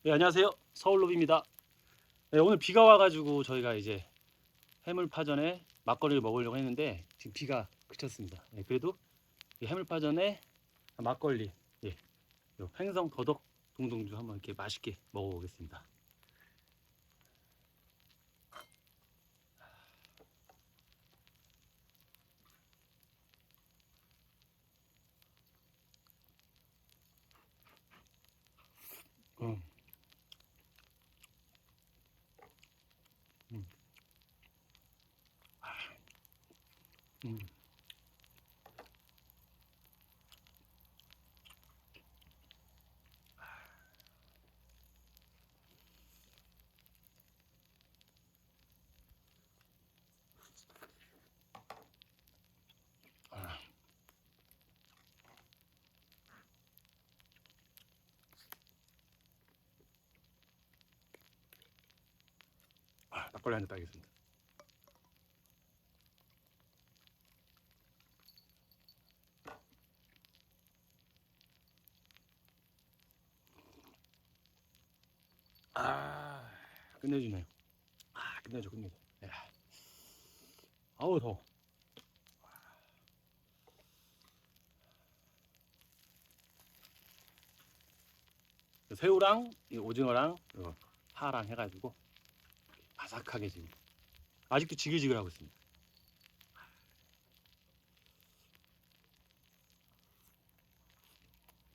네, 안녕하세요. 서울로비입니다. 네, 오늘 비가 와가지고 저희가 이제 해물파전에 막걸리를 먹으려고 했는데 지금 비가 그쳤습니다. 네, 그래도 이 해물파전에 막걸리, 예, 요 횡성 더덕 동동주 한번 이렇게 맛있게 먹어보겠습니다. 음, 음, 음. 막걸리 한 잔 따겠습니다. 아, 끝내주네요. 끝내줘, 끝내줘. 야, 아우 더워. 새우랑 이 오징어랑 이거 파랑 해가지고 바삭하게 지금 아직도 지글지글하고 있습니다.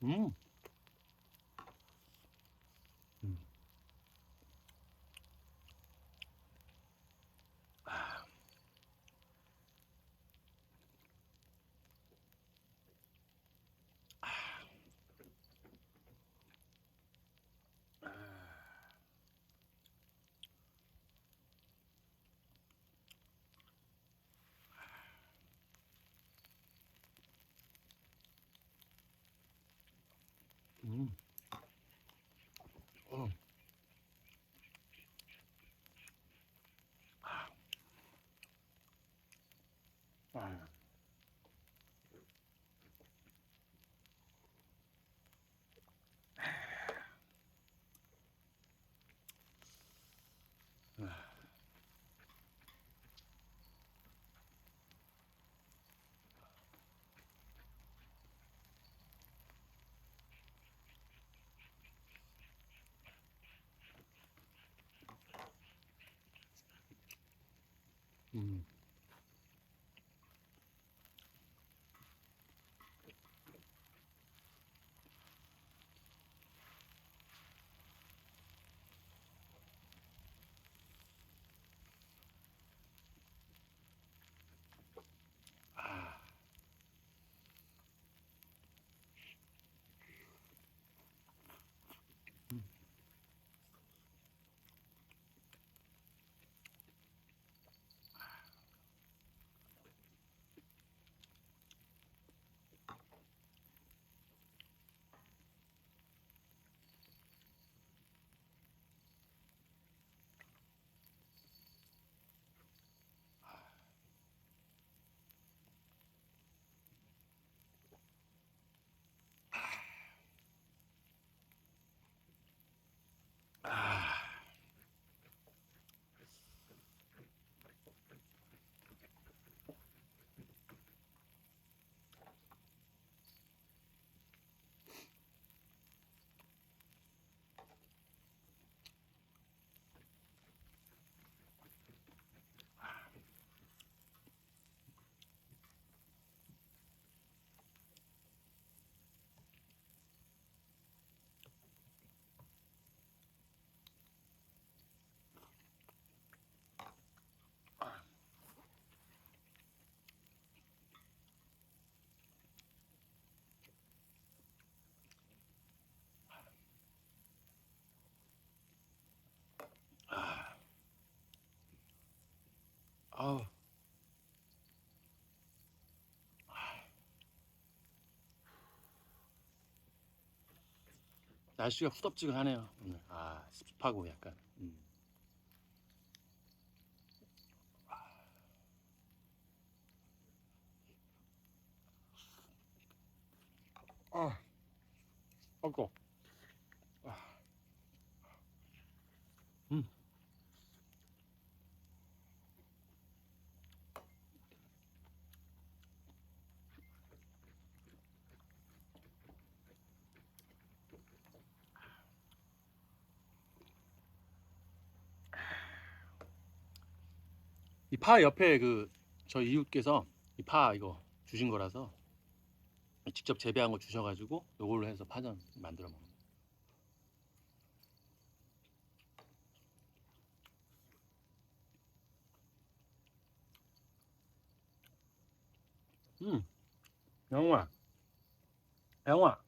음, 음. 음. 어. 아, 음. 아, 아, 아, 아우, 날씨가 후덥지근하네요. 오늘. 습하고 약간. 아, 아고. 이 파 옆에 그 저 이웃께서 이 파 이거 주신 거라서 직접 재배한 거 주셔가지고 요걸로 해서 파전 만들어 먹는. 영웅아, 영웅아,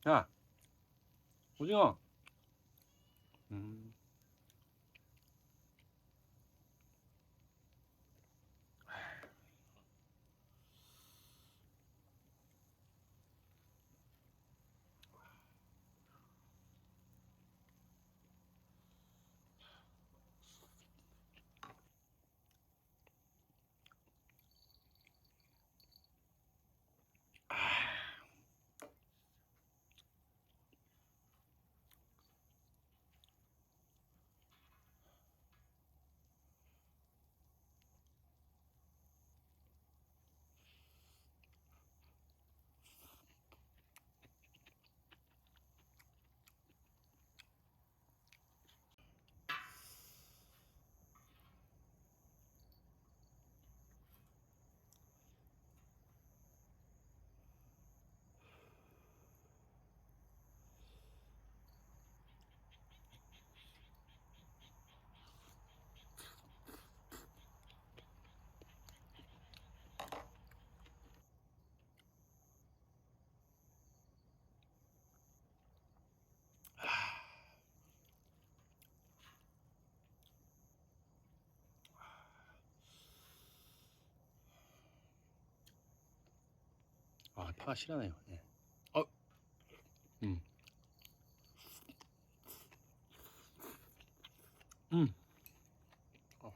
야, 오징어. 음, 아, 파가 실하네요. 예. 어, 음, 음. 어,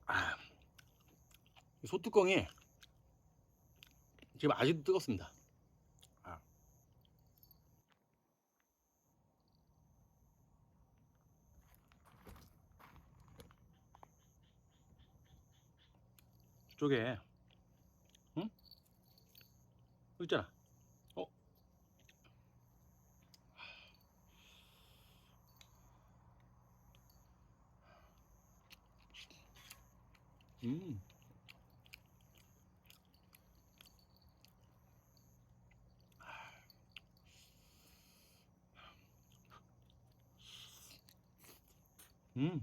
아, 이 소뚜껑이 지금 아직도 뜨겁습니다. 아, 저게, 응? 여기 있잖아. 어, 음, 음.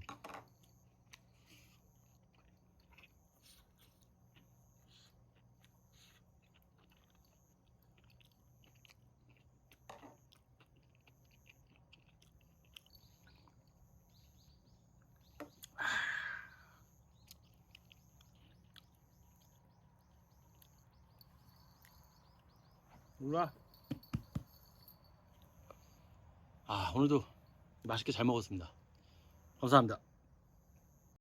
몰라. 아, 오늘도 맛있게 잘 먹었습니다. 감사합니다.